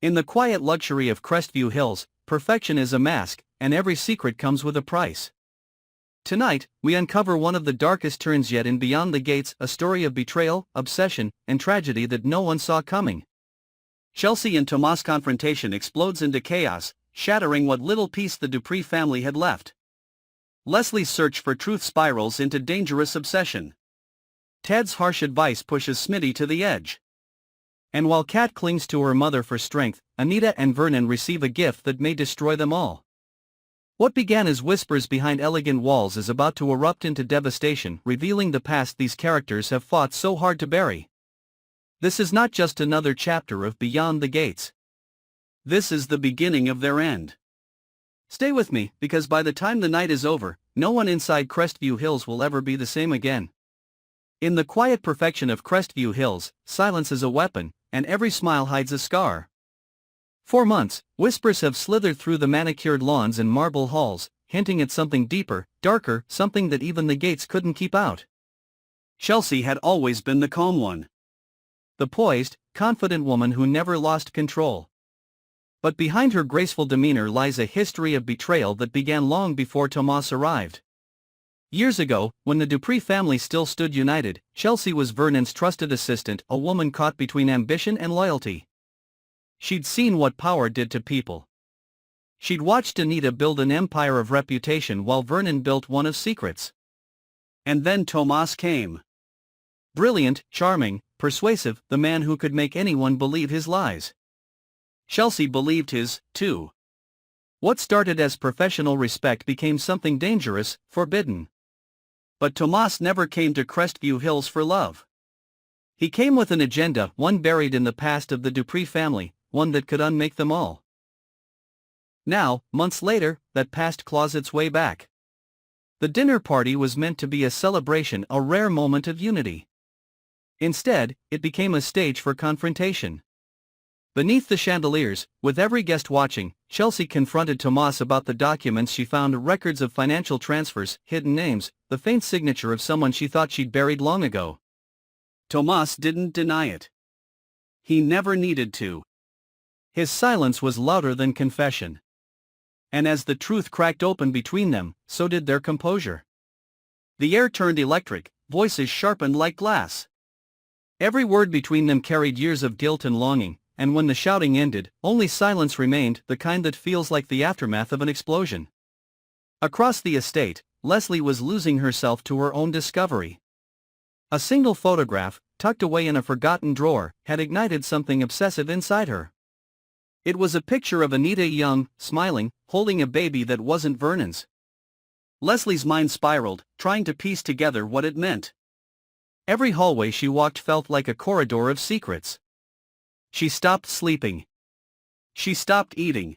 In the quiet luxury of Crestview Hills, perfection is a mask, and every secret comes with a price. Tonight, we uncover one of the darkest turns yet in Beyond the Gates, a story of betrayal, obsession, and tragedy that no one saw coming. Chelsea and Tomas' confrontation explodes into chaos, shattering what little peace the Dupree family had left. Leslie's search for truth spirals into dangerous obsession. Ted's harsh advice pushes Smitty to the edge. And while Kat clings to her mother for strength, Anita and Vernon receive a gift that may destroy them all. What began as whispers behind elegant walls is about to erupt into devastation, revealing the past these characters have fought so hard to bury. This is not just another chapter of Beyond the Gates. This is the beginning of their end. Stay with me, because by the time the night is over, no one inside Crestview Hills will ever be the same again. In the quiet perfection of Crestview Hills, silence is a weapon, and every smile hides a scar. For months, whispers have slithered through the manicured lawns and marble halls, hinting at something deeper, darker, something that even the Gates couldn't keep out. Chelsea had always been the calm one. The poised, confident woman who never lost control. But behind her graceful demeanor lies a history of betrayal that began long before Tomas arrived. Years ago, when the Dupree family still stood united, Chelsea was Vernon's trusted assistant, a woman caught between ambition and loyalty. She'd seen what power did to people. She'd watched Anita build an empire of reputation while Vernon built one of secrets. And then Tomas came. Brilliant, charming, persuasive, the man who could make anyone believe his lies. Chelsea believed his, too. What started as professional respect became something dangerous, forbidden. But Tomas never came to Crestview Hills for love. He came with an agenda, one buried in the past of the Dupree family, one that could unmake them all. Now, months later, that past claws its way back. The dinner party was meant to be a celebration, a rare moment of unity. Instead, it became a stage for confrontation. Beneath the chandeliers, with every guest watching, Chelsea confronted Tomas about the documents she found, records of financial transfers, hidden names, the faint signature of someone she thought she'd buried long ago. Tomas didn't deny it. He never needed to. His silence was louder than confession. And as the truth cracked open between them, so did their composure. The air turned electric, voices sharpened like glass. Every word between them carried years of guilt and longing, and when the shouting ended, only silence remained, the kind that feels like the aftermath of an explosion. Across the estate, Leslie was losing herself to her own discovery. A single photograph, tucked away in a forgotten drawer, had ignited something obsessive inside her. It was a picture of Anita young, smiling, holding a baby that wasn't Vernon's. Leslie's mind spiraled, trying to piece together what it meant. Every hallway she walked felt like a corridor of secrets. She stopped sleeping. She stopped eating.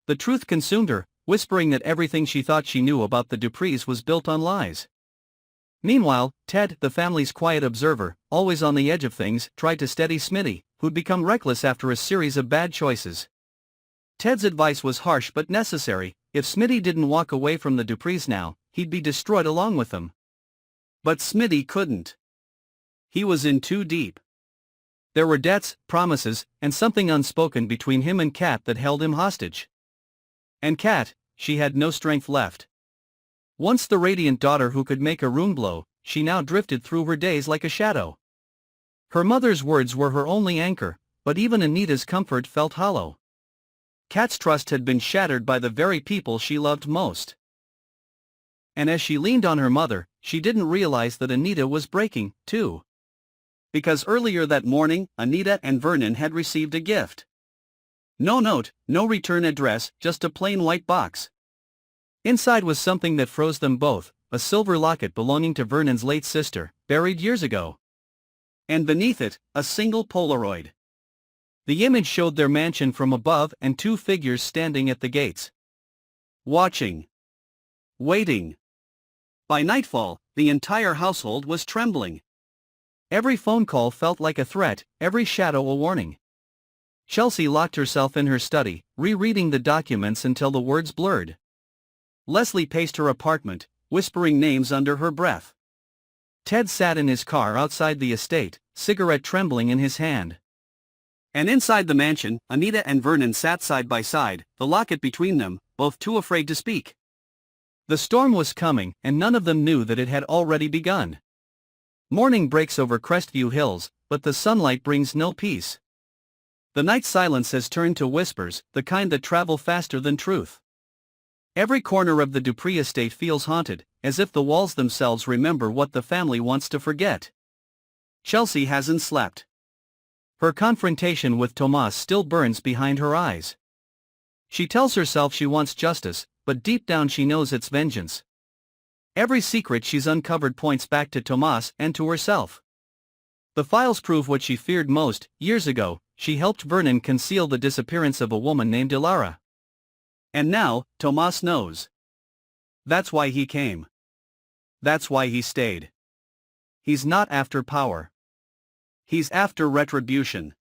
The truth consumed her, whispering that everything she thought she knew about the Duprees was built on lies. Meanwhile, Ted, the family's quiet observer, always on the edge of things, tried to steady Smitty, who'd become reckless after a series of bad choices. Ted's advice was harsh but necessary. If Smitty didn't walk away from the Duprees now, he'd be destroyed along with them. But Smitty couldn't. He was in too deep. There were debts, promises, and something unspoken between him and Kat that held him hostage. And Kat, she had no strength left. Once the radiant daughter who could make a room glow, she now drifted through her days like a shadow. Her mother's words were her only anchor, but even Anita's comfort felt hollow. Kat's trust had been shattered by the very people she loved most. And as she leaned on her mother, she didn't realize that Anita was breaking, too. Because earlier that morning, Anita and Vernon had received a gift. No note, no return address, just a plain white box. Inside was something that froze them both, a silver locket belonging to Vernon's late sister, buried years ago. And beneath it, a single Polaroid. The image showed their mansion from above and two figures standing at the gates. Watching. Waiting. By nightfall, the entire household was trembling. Every phone call felt like a threat, every shadow a warning. Chelsea locked herself in her study, rereading the documents until the words blurred. Leslie paced her apartment, whispering names under her breath. Ted sat in his car outside the estate, cigarette trembling in his hand. And inside the mansion, Anita and Vernon sat side by side, the locket between them, both too afraid to speak. The storm was coming, and none of them knew that it had already begun. Morning breaks over Crestview Hills, but the sunlight brings no peace. The night silence has turned to whispers, the kind that travel faster than truth. Every corner of the Dupree estate feels haunted, as if the walls themselves remember what the family wants to forget. Chelsea hasn't slept. Her confrontation with Tomas still burns behind her eyes. She tells herself she wants justice, but deep down she knows it's vengeance. Every secret she's uncovered points back to Tomas and to herself. The files prove what she feared most. Years ago, she helped Vernon conceal the disappearance of a woman named Ilara. And now, Tomas knows. That's why he came. That's why he stayed. He's not after power. He's after retribution.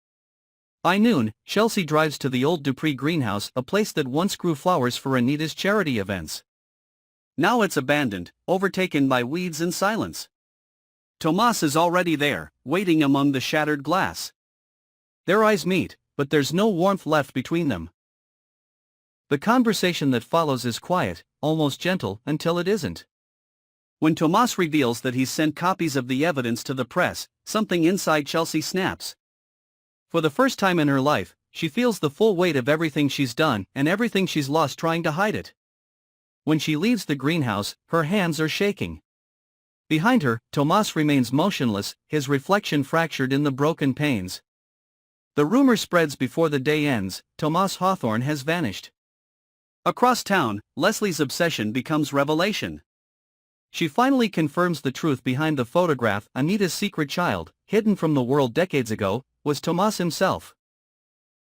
By noon, Chelsea drives to the old Dupree greenhouse, a place that once grew flowers for Anita's charity events. Now it's abandoned, overtaken by weeds and silence. Tomas is already there, waiting among the shattered glass. Their eyes meet, but there's no warmth left between them. The conversation that follows is quiet, almost gentle, until it isn't. When Tomas reveals that he's sent copies of the evidence to the press, something inside Chelsea snaps. For the first time in her life, she feels the full weight of everything she's done and everything she's lost trying to hide it. When she leaves the greenhouse, her hands are shaking. Behind her, Tomas remains motionless, his reflection fractured in the broken panes. The rumor spreads before the day ends: Tomas Hawthorne has vanished. Across town, Leslie's obsession becomes revelation. She finally confirms the truth behind the photograph. Anita's secret child, hidden from the world decades ago, was Tomas himself.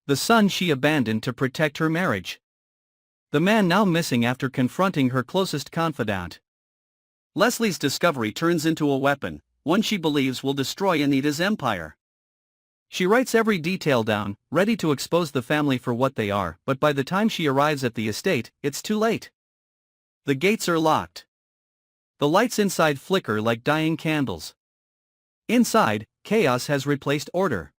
The son she abandoned to protect her marriage. The man now missing after confronting her closest confidant. Leslie's discovery turns into a weapon, one she believes will destroy Anita's empire. She writes every detail down, ready to expose the family for what they are, but by the time she arrives at the estate, it's too late. The gates are locked. The lights inside flicker like dying candles. Inside, chaos has replaced order.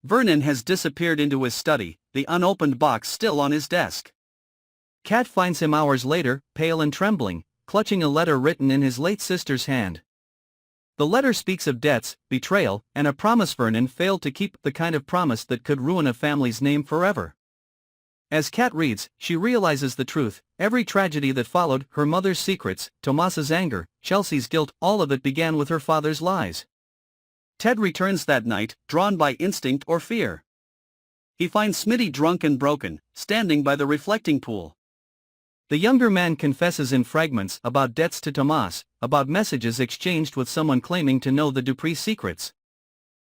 Vernon has disappeared into his study, the unopened box still on his desk. Kat finds him hours later, pale and trembling, clutching a letter written in his late sister's hand. The letter speaks of debts, betrayal, and a promise Vernon failed to keep, the kind of promise that could ruin a family's name forever. As Kat reads, she realizes the truth: every tragedy that followed, her mother's secrets, Tomas's anger, Chelsea's guilt, all of it began with her father's lies. Ted returns that night, drawn by instinct or fear. He finds Smitty drunk and broken, standing by the reflecting pool. The younger man confesses in fragments about debts to Tomas, about messages exchanged with someone claiming to know the Dupree secrets.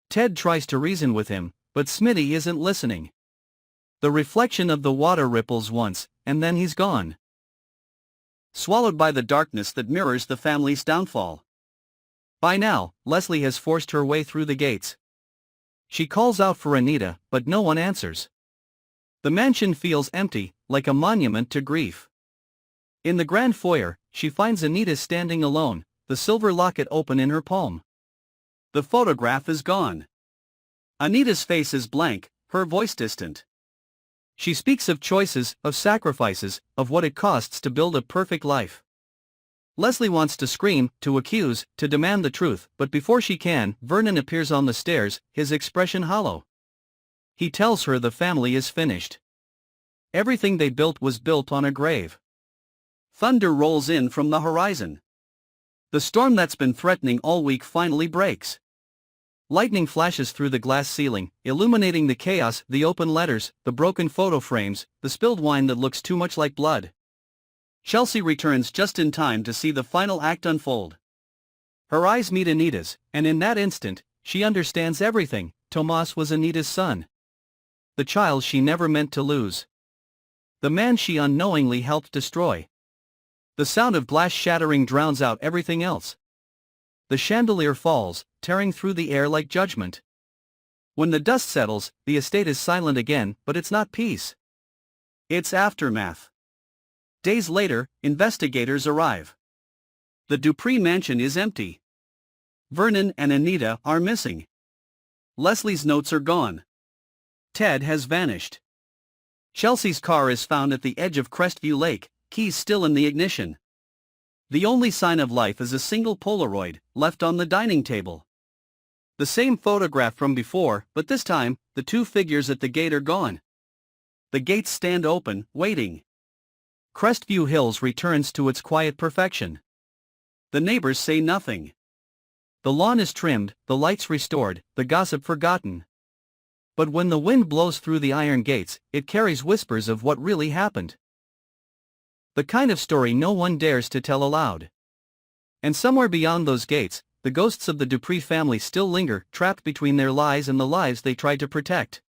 Ted tries to reason with him, but Smitty isn't listening. The reflection of the water ripples once, and then he's gone. Swallowed by the darkness that mirrors the family's downfall. By now, Leslie has forced her way through the gates. She calls out for Anita, but no one answers. The mansion feels empty, like a monument to grief. In the grand foyer, she finds Anita standing alone, the silver locket open in her palm. The photograph is gone. Anita's face is blank, her voice distant. She speaks of choices, of sacrifices, of what it costs to build a perfect life. Leslie wants to scream, to accuse, to demand the truth, but before she can, Vernon appears on the stairs, his expression hollow. He tells her the family is finished. Everything they built was built on a grave. Thunder rolls in from the horizon. The storm that's been threatening all week finally breaks. Lightning flashes through the glass ceiling, illuminating the chaos: the open letters, the broken photo frames, the spilled wine that looks too much like blood. Chelsea returns just in time to see the final act unfold. Her eyes meet Anita's, and in that instant, she understands everything. Tomas was Anita's son. The child she never meant to lose. The man she unknowingly helped destroy. The sound of glass shattering drowns out everything else. The chandelier falls, tearing through the air like judgment. When the dust settles, the estate is silent again, but it's not peace. It's aftermath. Days later, investigators arrive. The Dupree mansion is empty. Vernon and Anita are missing. Leslie's notes are gone. Ted has vanished. Chelsea's car is found at the edge of Crestview Lake, keys still in the ignition. The only sign of life is a single Polaroid, left on the dining table. The same photograph from before, but this time, the two figures at the gate are gone. The gates stand open, waiting. Crestview Hills returns to its quiet perfection. The neighbors say nothing. The lawn is trimmed, the lights restored, the gossip forgotten. But when the wind blows through the iron gates, it carries whispers of what really happened. The kind of story no one dares to tell aloud. And somewhere beyond those gates, the ghosts of the Dupree family still linger, trapped between their lies and the lives they tried to protect.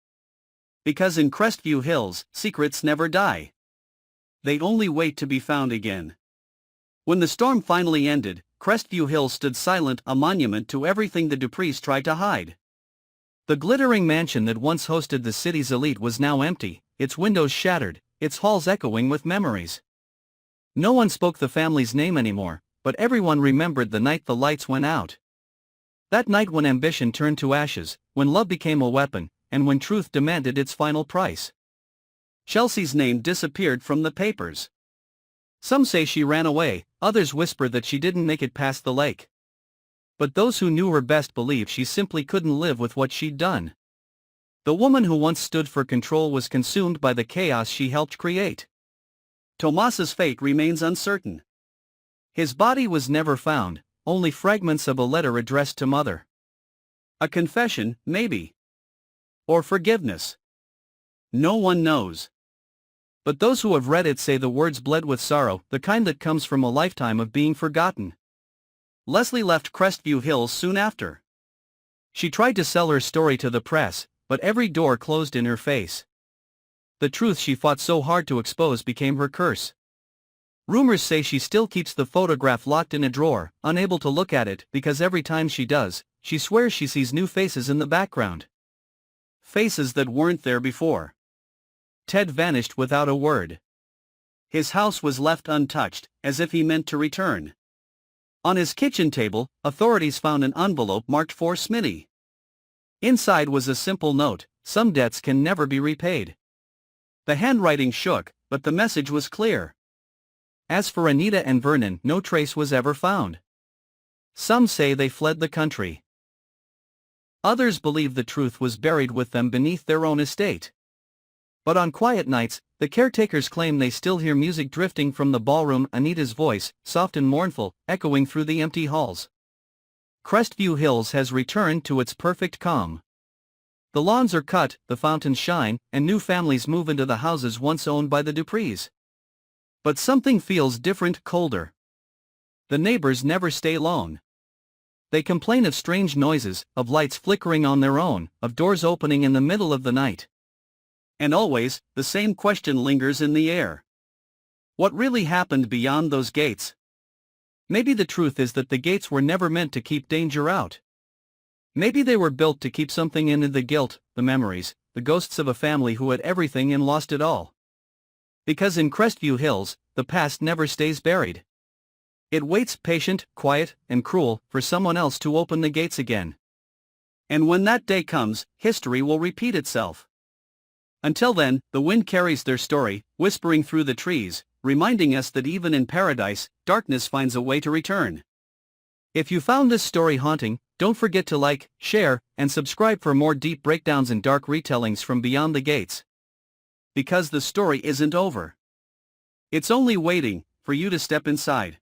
Because in Crestview Hills, secrets never die. They only wait to be found again. When the storm finally ended, Crestview Hills stood silent, a monument to everything the Duprees tried to hide. The glittering mansion that once hosted the city's elite was now empty, its windows shattered, its halls echoing with memories. No one spoke the family's name anymore, but everyone remembered the night the lights went out. That night when ambition turned to ashes, when love became a weapon, and when truth demanded its final price. Chelsea's name disappeared from the papers. Some say she ran away, others whisper that she didn't make it past the lake. But those who knew her best believe she simply couldn't live with what she'd done. The woman who once stood for control was consumed by the chaos she helped create. Tomas's fate remains uncertain. His body was never found, only fragments of a letter addressed to Mother. A confession, maybe. Or forgiveness. No one knows. But those who have read it say the words bled with sorrow, the kind that comes from a lifetime of being forgotten. Leslie left Crestview Hills soon after. She tried to sell her story to the press, but every door closed in her face. The truth she fought so hard to expose became her curse. Rumors say she still keeps the photograph locked in a drawer, unable to look at it because every time she does, she swears she sees new faces in the background. Faces that weren't there before. Ted vanished without a word. His house was left untouched, as if he meant to return. On his kitchen table, authorities found an envelope marked for Smitty. Inside was a simple note: some debts can never be repaid. The handwriting shook, but the message was clear. As for Anita and Vernon, no trace was ever found. Some say they fled the country. Others believe the truth was buried with them beneath their own estate. But on quiet nights, the caretakers claim they still hear music drifting from the ballroom, Anita's voice, soft and mournful, echoing through the empty halls. Crestview Hills has returned to its perfect calm. The lawns are cut, the fountains shine, and new families move into the houses once owned by the Duprees. But something feels different, colder. The neighbors never stay long. They complain of strange noises, of lights flickering on their own, of doors opening in the middle of the night. And always, the same question lingers in the air. What really happened beyond those gates? Maybe the truth is that the gates were never meant to keep danger out. Maybe they were built to keep something in: the guilt, the memories, the ghosts of a family who had everything and lost it all. Because in Crestview Hills, the past never stays buried. It waits, patient, quiet, and cruel, for someone else to open the gates again. And when that day comes, history will repeat itself. Until then, the wind carries their story, whispering through the trees, reminding us that even in paradise, darkness finds a way to return. If you found this story haunting, don't forget to like, share, and subscribe for more deep breakdowns and dark retellings from beyond the gates. Because the story isn't over. It's only waiting for you to step inside.